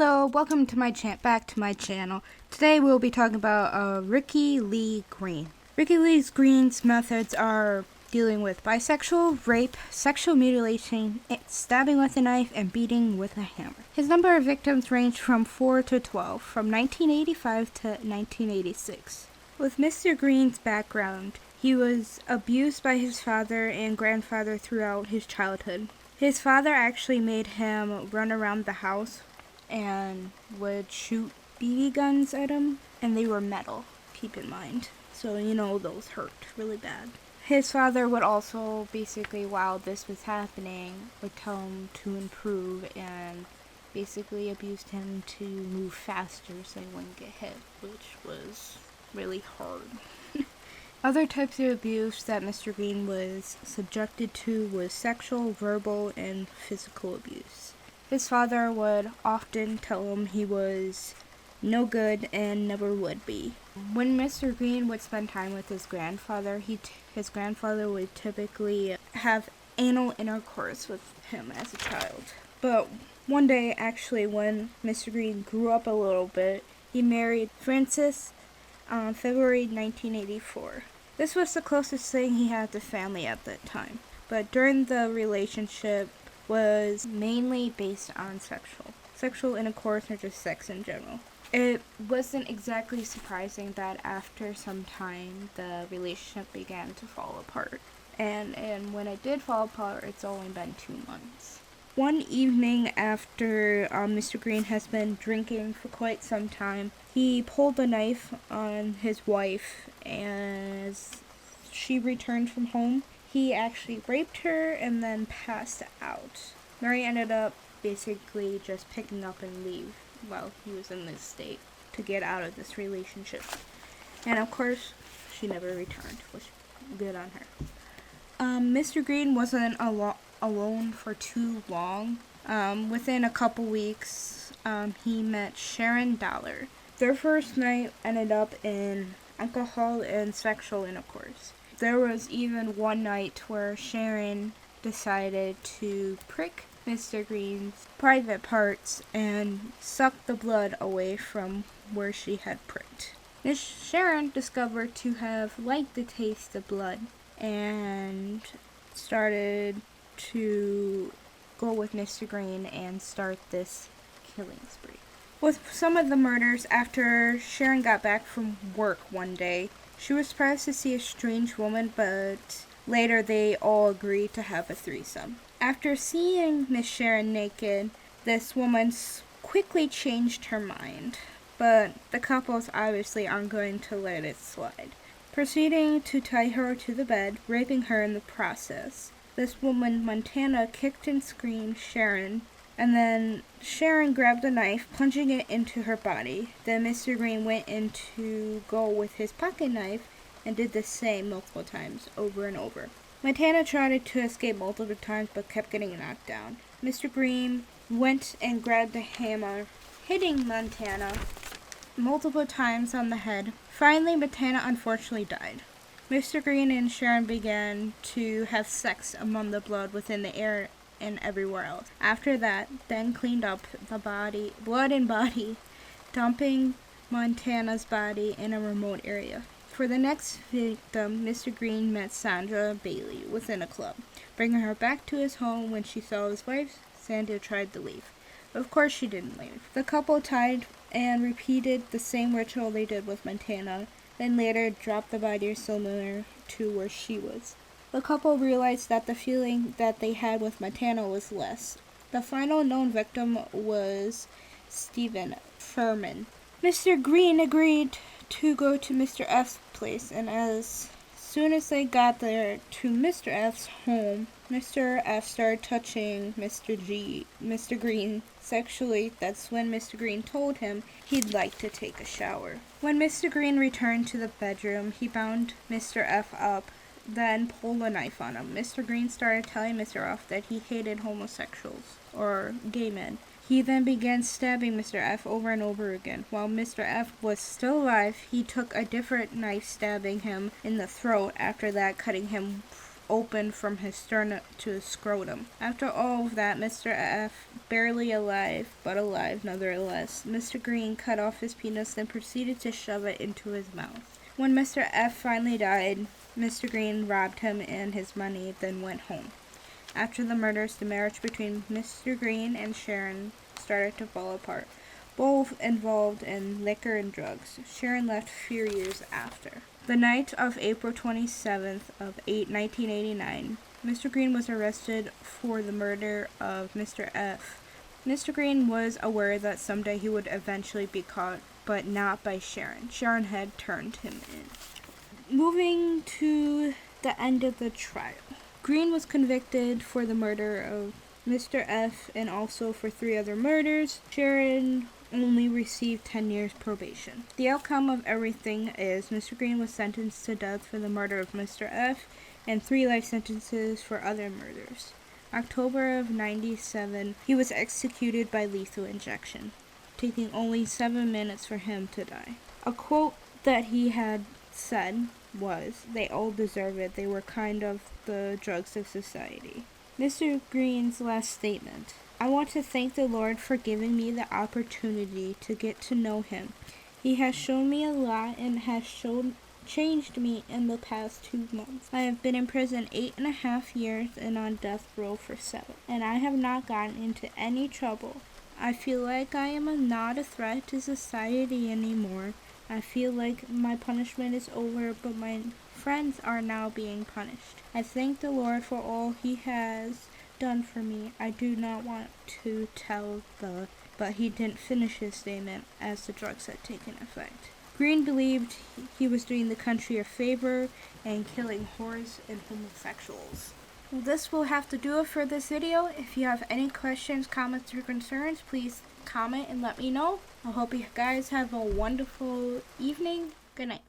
Hello, welcome to back to my channel. Today we'll be talking about Ricky Lee Green. Ricky Lee Green's methods are dealing with bisexual, rape, sexual mutilation, stabbing with a knife, and beating with a hammer. His number of victims ranged from 4 to 12, from 1985 to 1986. With Mr. Green's background, he was abused by his father and grandfather throughout his childhood. His father actually made him run around the house and would shoot BB guns at him, and they were metal, keep in mind. So, those hurt really bad. His father would also, basically, while this was happening, would tell him to improve and basically abused him to move faster so he wouldn't get hit, which was really hard. Other types of abuse that Mr. Green was subjected to was sexual, verbal, and physical abuse. His father would often tell him he was no good and never would be. When Mr. Green would spend time with his grandfather, his grandfather would typically have anal intercourse with him as a child. But one day, actually, when Mr. Green grew up a little bit, he married Frances on February 1984. This was the closest thing he had to family at that time. But during the relationship, was mainly based on sexual intercourse or just sex in general. It wasn't exactly surprising that after some time the relationship began to fall apart. And when it did fall apart, it's only been 2 months. One evening after Mr. Green has been drinking for quite some time, he pulled a knife on his wife as she returned from home. He actually raped her and then passed out. Mary ended up basically just picking up and leave while he was in this state to get out of this relationship. And of course, she never returned, which good on her. Mr. Green wasn't alone for too long. Within a couple weeks, he met Sharon Dollar. Their first night ended up in alcohol and sexual intercourse. There was even one night where Sharon decided to prick Mr. Green's private parts and suck the blood away from where she had pricked. Miss Sharon discovered to have liked the taste of blood and started to go with Mr. Green and start this killing spree. With some of the murders, after Sharon got back from work one day, she was surprised to see a strange woman, but later they all agreed to have a threesome. After seeing Miss Sharon naked, this woman quickly changed her mind, but the couples obviously aren't going to let it slide, proceeding to tie her to the bed, raping her in the process. This woman, Montana, kicked and screamed Sharon, and then Sharon grabbed a knife, plunging it into her body. Then Mr. Green went in to go with his pocket knife and did the same multiple times, over and over. Montana tried to escape multiple times but kept getting knocked down. Mr. Green went and grabbed a hammer, hitting Montana multiple times on the head. Finally, Montana unfortunately died. Mr. Green and Sharon began to have sex among the blood within the air and everywhere else. After that, then cleaned up the blood and body, dumping Montana's body in a remote area. For the next victim, Mr. Green met Sandra Bailey within a club, bringing her back to his home. When she saw his wife, Sandra tried to leave. Of course she didn't leave. The couple tied and repeated the same ritual they did with Montana, then later dropped the body similar to where she was. The couple realized that the feeling that they had with Montana was less. The final known victim was Stephen Furman. Mr. Green agreed to go to Mr. F's place, and as soon as they got there to Mr. F's home, Mr. F started touching Mr. Green sexually. That's when Mr. Green told him he'd like to take a shower. When Mr. Green returned to the bedroom, he bound Mr. F up, then pulled a knife on him. Mr. Green started telling Mr. F that he hated homosexuals, or gay men. He then began stabbing Mr. F over and over again. While Mr. F was still alive, he took a different knife, stabbing him in the throat, after that cutting him open from his sternum to his scrotum. After all of that, Mr. F, barely alive, but alive nonetheless, Mr. Green cut off his penis and proceeded to shove it into his mouth. When Mr. F finally died, Mr. Green robbed him and his money, then went home. After the murders, the marriage between Mr. Green and Sharon started to fall apart. Both involved in liquor and drugs. Sharon left a few years after. The night of April 27th of 1989, Mr. Green was arrested for the murder of Mr. F. Mr. Green was aware that someday he would eventually be caught, but not by Sharon. Sharon had turned him in. Moving to the end of the trial. Green was convicted for the murder of Mr. F and also for 3 other murders. Sharon only received 10 years probation. The outcome of everything is Mr. Green was sentenced to death for the murder of Mr. F and 3 life sentences for other murders. October of 97, he was executed by lethal injection, taking only 7 minutes for him to die. A quote that he had said was, "They all deserve it. They were kind of the drugs of society." Mr. Green's last statement. I want to thank the Lord for giving me the opportunity to get to know Him. He has shown me a lot and has changed me in the past 2 months. I have been in prison 8.5 years and on death row for 7, and I have not gotten into any trouble. I feel like I am not a threat to society anymore. I feel like my punishment is over, but my friends are now being punished. I thank the Lord for all He has done for me. I do not want to tell but he didn't finish his statement as the drugs had taken effect. Green believed he was doing the country a favor and killing whores and homosexuals. Well, this will have to do it for this video. If you have any questions, comments, or concerns, please comment and let me know. I hope you guys have a wonderful evening. Good night.